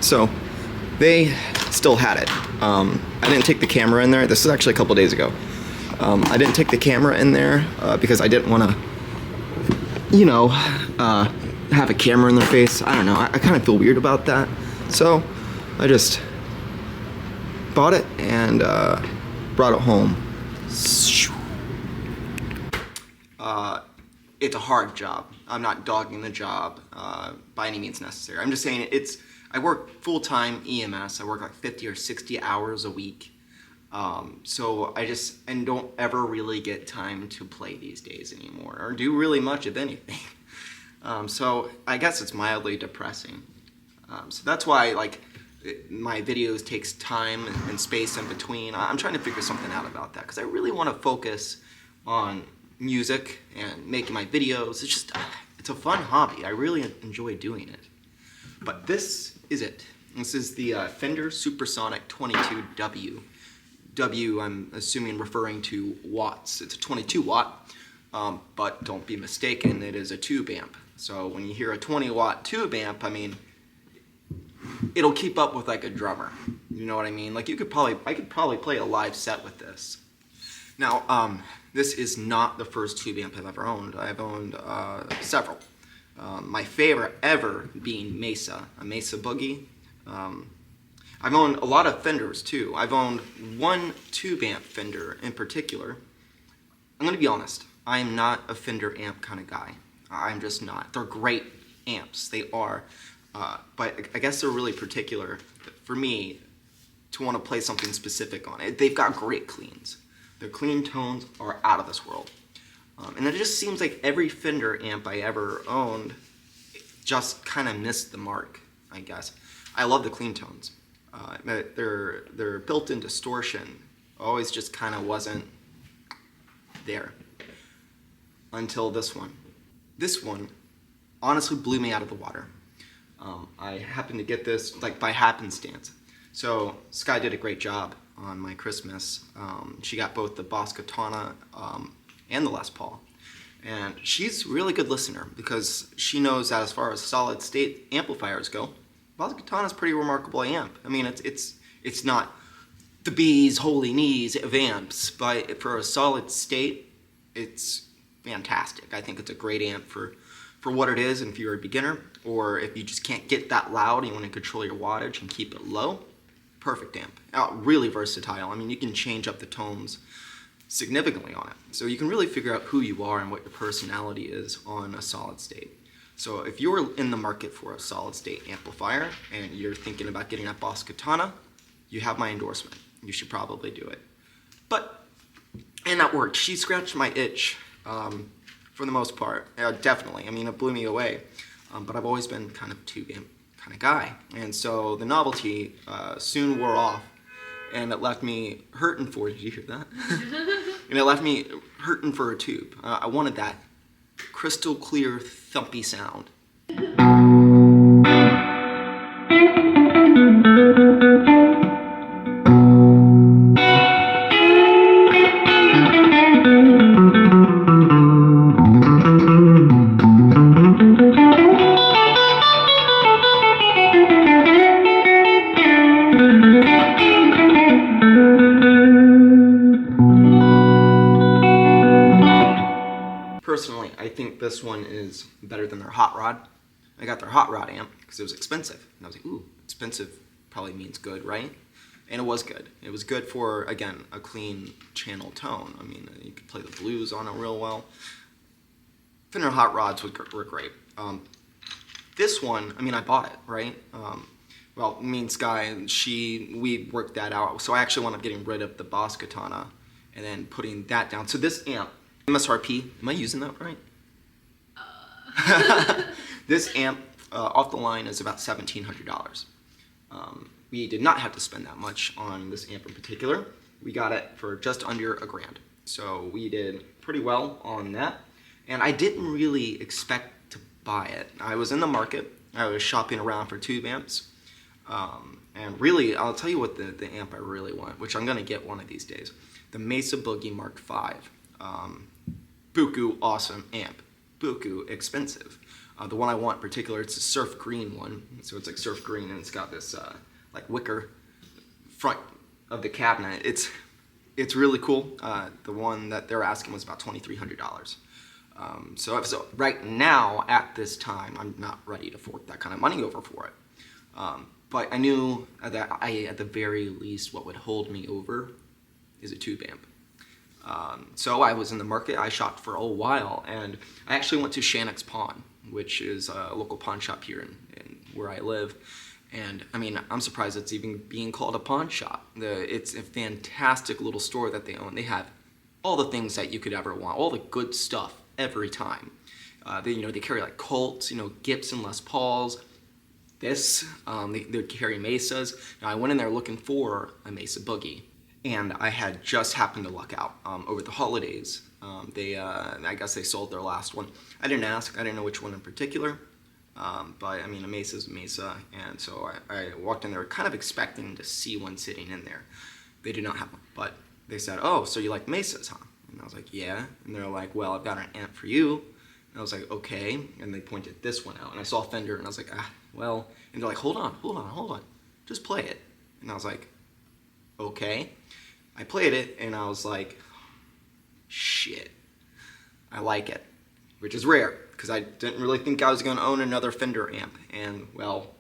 So they still had it. I didn't take the camera in there. This is actually a couple days ago. I didn't take the camera in there because I didn't want to, you know, have a camera in their face. I don't know. I kind of feel weird about that. So I just bought it and brought it home. It's a hard job. I'm not dogging the job by any means necessary. I'm just saying I work full-time EMS. I work like 50 or 60 hours a week. So and don't ever really get time to play these days anymore or do really much of anything. So I guess it's mildly depressing. So that's why my videos takes time and space in between. I'm trying to figure something out about that because I really want to focus on music and making my videos. It's a fun hobby. I really enjoy doing it. But this is it. This is the Fender SuperSonic 22W. W, I'm assuming referring to watts. It's a 22 watt, but don't be mistaken, it is a tube amp. So when you hear a 20 watt tube amp, I mean, it'll keep up with like a drummer. You know what I mean? Like I could probably play a live set with this. Now, this is not the first tube amp I've ever owned. I've owned several. My favorite ever being Mesa, a Mesa Boogie. I've owned a lot of Fenders too. I've owned one tube amp Fender in particular. I'm gonna be honest, I am not a Fender amp kind of guy. I'm just not. They're great amps, they are. But I guess they're really particular for me to want to play something specific on it. They've got great cleans. Their clean tones are out of this world. And it just seems like every Fender amp I ever owned just kind of missed the mark, I guess. I love the clean tones. Their built-in distortion always just kind of wasn't there until this one. This one honestly blew me out of the water. I happened to get this like by happenstance. So Sky did a great job on my Christmas. She got both the Boss Katana and the Les Paul. And she's a really good listener because she knows that as far as solid state amplifiers go, Boss Katana's a pretty remarkable amp. I mean, it's not the bee's holy knees of amps, but for a solid state, it's fantastic. I think it's a great amp for what it is, and if you're a beginner, or if you just can't get that loud and you want to control your wattage and keep it low, perfect amp. Really versatile. I mean, you can change up the tones significantly on it. So you can really figure out who you are and what your personality is on a solid state. So if you're in the market for a solid state amplifier and you're thinking about getting a Boss Katana, you have my endorsement. You should probably do it. And that worked. She scratched my itch for the most part. Definitely. I mean, it blew me away. But I've always been kind of tube amp kind of guy. And so the novelty soon wore off. And it left me hurting for, did you hear that? And it left me hurting for a tube. I wanted that crystal clear, thumpy sound. Personally, I think this one is better than their Hot Rod. I got their Hot Rod amp because it was expensive. And I was like, ooh, expensive probably means good, right? And it was good. It was good for, again, a clean channel tone. I mean, you could play the blues on it real well. Fender Hot Rods were great. This one, I mean, I bought it, right? Well, me and Sky, we worked that out. So I actually wound up getting rid of the Boss Katana and then putting that down. So this amp, MSRP, am I using that right? This amp off the line is about $1,700. We did not have to spend that much on this amp in particular. We got it for just under $1,000. So we did pretty well on that. And I didn't really expect to buy it. I was in the market. I was shopping around for tube amps. And really, I'll tell you what the amp I really want, which I'm going to get one of these days. The Mesa Boogie Mark V. Buku awesome amp. Buku expensive. The one I want in particular, it's a surf green one. So it's like surf green, and it's got this like wicker front of the cabinet. It's really cool. The one that they're asking was about $2,300. So right now, at this time, I'm not ready to fork that kind of money over for it. But I knew that at the very least, what would hold me over is a tube amp. So I was in the market. I shopped for a while, and I actually went to Shannock's Pawn, which is a local pawn shop here in where I live. And I mean, I'm surprised it's even being called a pawn shop. It's a fantastic little store that they own. They have all the things that you could ever want, all the good stuff every time. They carry like Colts, Gibson Les Pauls. They carry Mesas. Now I went in there looking for a Mesa Boogie, and I had just happened to luck out over the holidays. I guess they sold their last one. I didn't ask. I didn't know which one in particular. But I mean, a Mesa's a Mesa, and so I walked in there kind of expecting to see one sitting in there. They did not have one, but they said, "Oh, so you like Mesas, huh?" And I was like, "Yeah." And they're like, "Well, I've got an amp for you." And I was like, "Okay." And they pointed this one out, and I saw Fender, and I was like, well. And they're like, hold on, just play it." And I was like, "Okay." I played it, and I was like, shit, I like it, which is rare, because I didn't really think I was going to own another Fender amp, and well,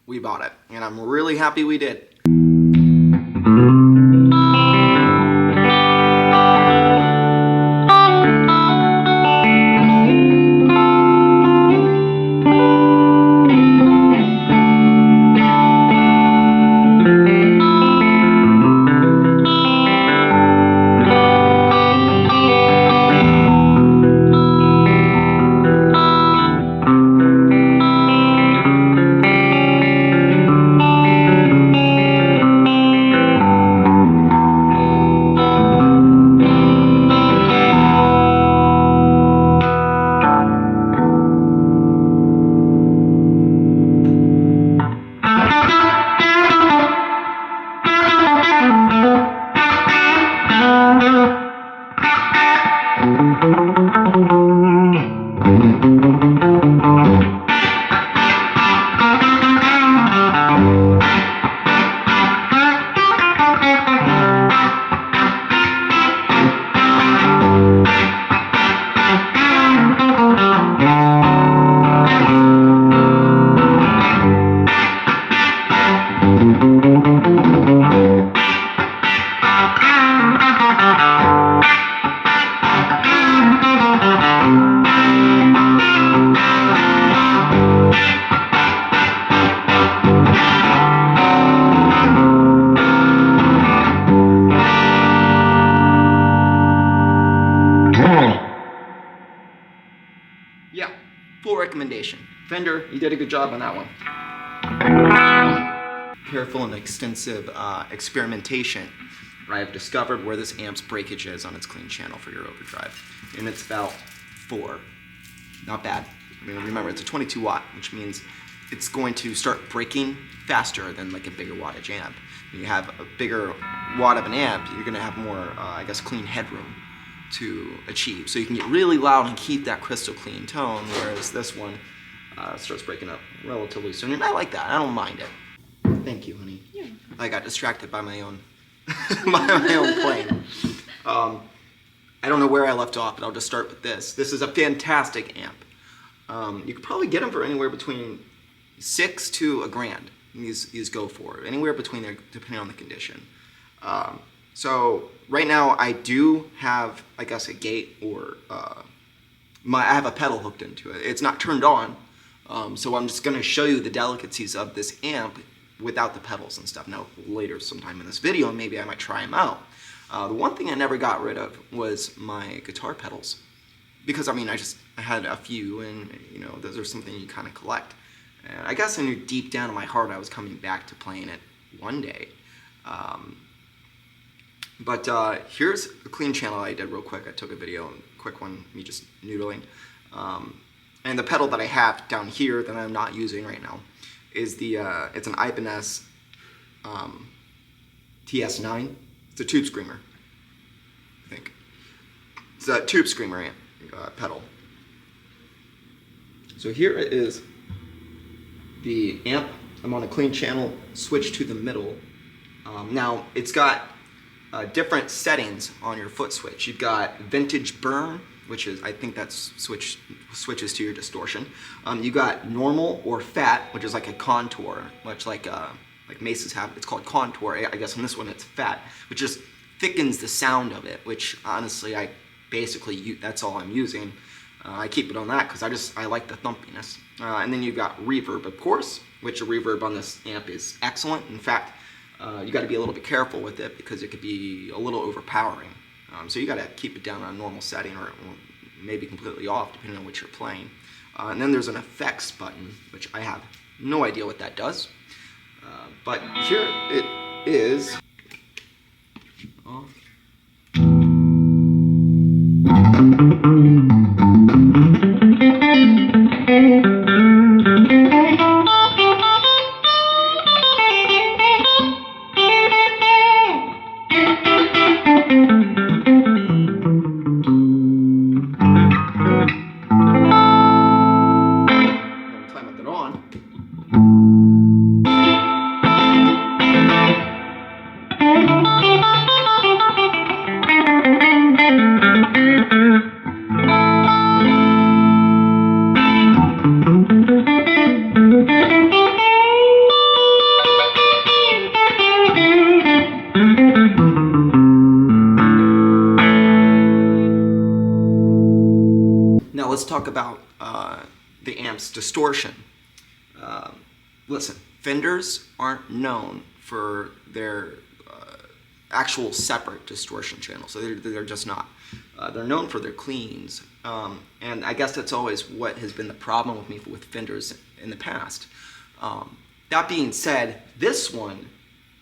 we bought it, and I'm really happy we did. Yeah, full recommendation. Fender, you did a good job on that one. Careful and extensive experimentation, I've discovered where this amp's breakage is on its clean channel for your overdrive, and it's about 4. Not bad. I mean, remember, it's a 22 watt, which means it's going to start breaking faster than like a bigger wattage amp. When you have a bigger watt of an amp, you're going to have more, clean headroom to achieve. So you can get really loud and keep that crystal clean tone, whereas this one starts breaking up relatively soon. And I like that. I don't mind it. Thank you, honey. Yeah. I got distracted by my own my own playing. I don't know where I left off, but I'll just start with this. This is a fantastic amp. You could probably get them for anywhere between $6,000 to $1,000. These go for anywhere between there, depending on the condition. So right now I do have, I guess, a gate or I have a pedal hooked into it. It's not turned on, so I'm just going to show you the delicacies of this amp without the pedals and stuff. Now later sometime in this video maybe I might try them out. The one thing I never got rid of was my guitar pedals, because I mean I had a few, and you know, those are something you kind of collect. And I guess I knew deep down in my heart I was coming back to playing it one day. But here's a clean channel I did real quick. I took a video, a quick one, me just noodling. And the pedal that I have down here that I'm not using right now is it's an Ibanez TS9. It's a Tube Screamer, I think. It's a Tube Screamer pedal. So here is the amp. I'm on a clean channel, switch to the middle. Now it's got different settings on your foot switch. You've got vintage burn, which is, I think that's switches to your distortion. You got normal or fat, which is like a contour, much like Mesa's have. It's called contour. I guess on this one it's fat, which just thickens the sound of it. Which honestly, that's all I'm using. I keep it on that because I like the thumpiness. And then you've got reverb, of course, which a reverb on this amp is excellent. In fact, you got to be a little bit careful with it because it could be a little overpowering. So you got to keep it down on a normal setting or maybe completely off depending on what you're playing. And then there's an effects button, which I have no idea what that does. But here it is. Now let's talk about the amp's distortion. Listen, Fenders aren't known for their actual separate distortion channels, so they're just not. They're known for their cleans, and I guess that's always what has been the problem with me with Fenders in the past. That being said, this one,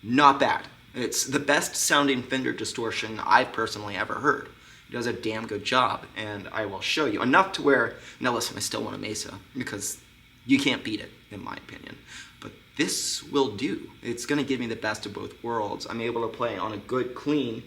not bad. It's the best sounding Fender distortion I've personally ever heard. It does a damn good job, and I will show you. Enough to where, now listen, I still want a Mesa, because you can't beat it, in my opinion. But this will do. It's gonna give me the best of both worlds. I'm able to play on a good clean,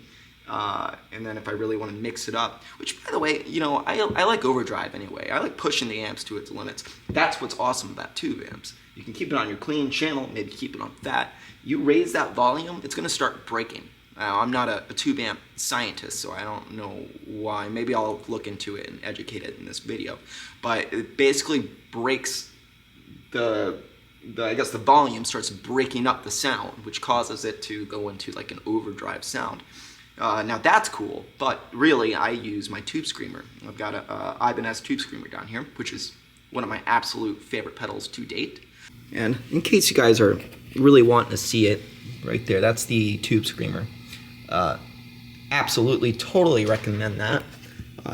and then if I really want to mix it up, which by the way, you know, I like overdrive anyway. I like pushing the amps to its limits. That's what's awesome about tube amps. You can keep it on your clean channel, maybe keep it on fat. You raise that volume, it's gonna start breaking. Now, I'm not a tube amp scientist, so I don't know why. Maybe I'll look into it and educate it in this video. But it basically breaks I guess the volume starts breaking up the sound, which causes it to go into like an overdrive sound. Now that's cool, but really I use my tube screamer. I've got a Ibanez tube screamer down here, which is one of my absolute favorite pedals to date. And in case you guys are really wanting to see it, right there, that's the tube screamer. Absolutely, totally recommend that.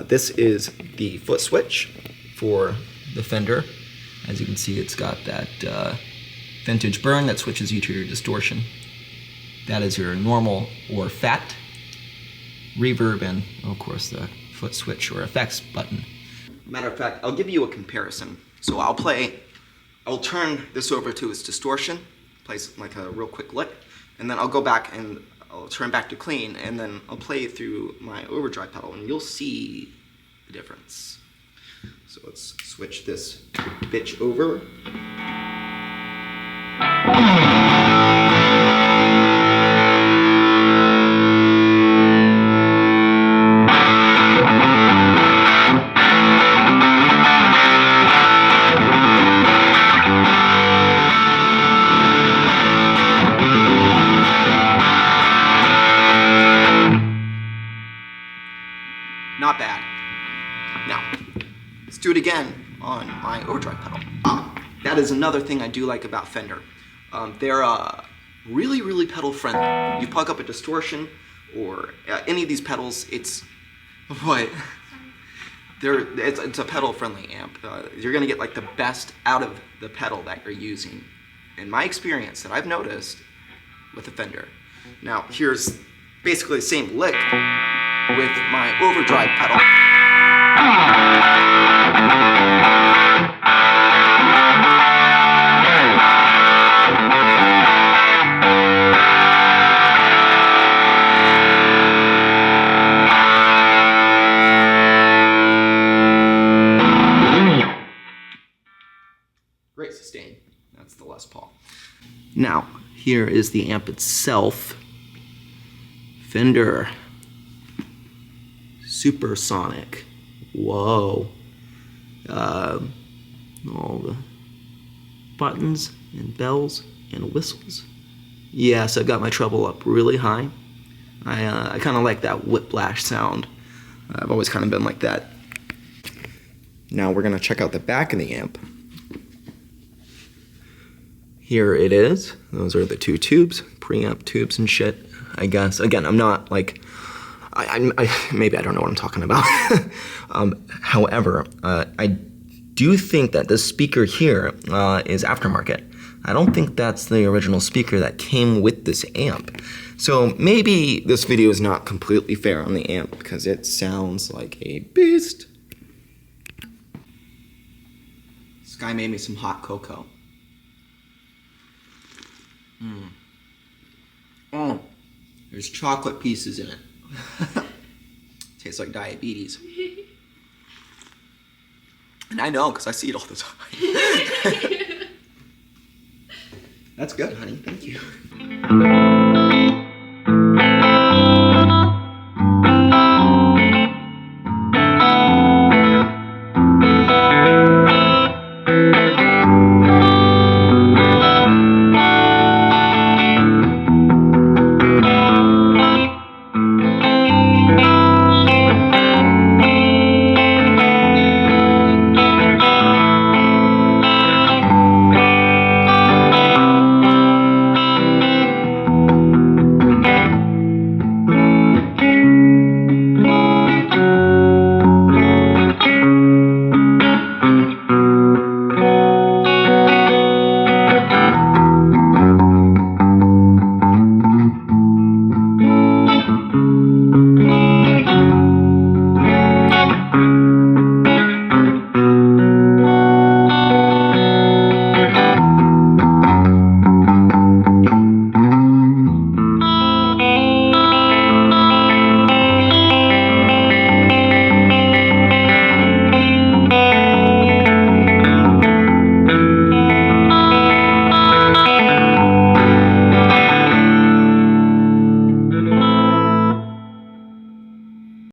This is the foot switch for the Fender. As you can see, it's got that vintage burn that switches you to your distortion. That is your normal or fat, reverb, and of course the foot switch or effects button. Matter of fact, I'll give you a comparison. So I'll turn this over to its distortion, play like a real quick lick, and then I'll go back and I'll turn back to clean, and then I'll play it through my overdrive pedal, and you'll see the difference. So let's switch this bitch over. Not bad. Now, let's do it again on my overdrive pedal. That is another thing I do like about Fender. They're really, really pedal friendly. You plug up a distortion or any of these pedals, it's a pedal friendly amp. You're gonna get like the best out of the pedal that you're using. In my experience that I've noticed with a Fender. Now, here's basically the same lick with my overdrive pedal. Now, here is the amp itself. Fender SuperSonic. Whoa. All the buttons and bells and whistles. Yes, I've got my treble up really high. I kind of like that whiplash sound. I've always kind of been like that. Now we're gonna check out the back of the amp. Here it is. Those are the two tubes, preamp tubes and shit, I guess. Again, I'm not like, maybe I don't know what I'm talking about. However, I do think that this speaker here is aftermarket. I don't think that's the original speaker that came with this amp. So maybe this video is not completely fair on the amp because it sounds like a beast. This guy made me some hot cocoa. Oh, there's chocolate pieces in it. Tastes like diabetes. And I know because I see it all the time. That's good, honey. Thank you.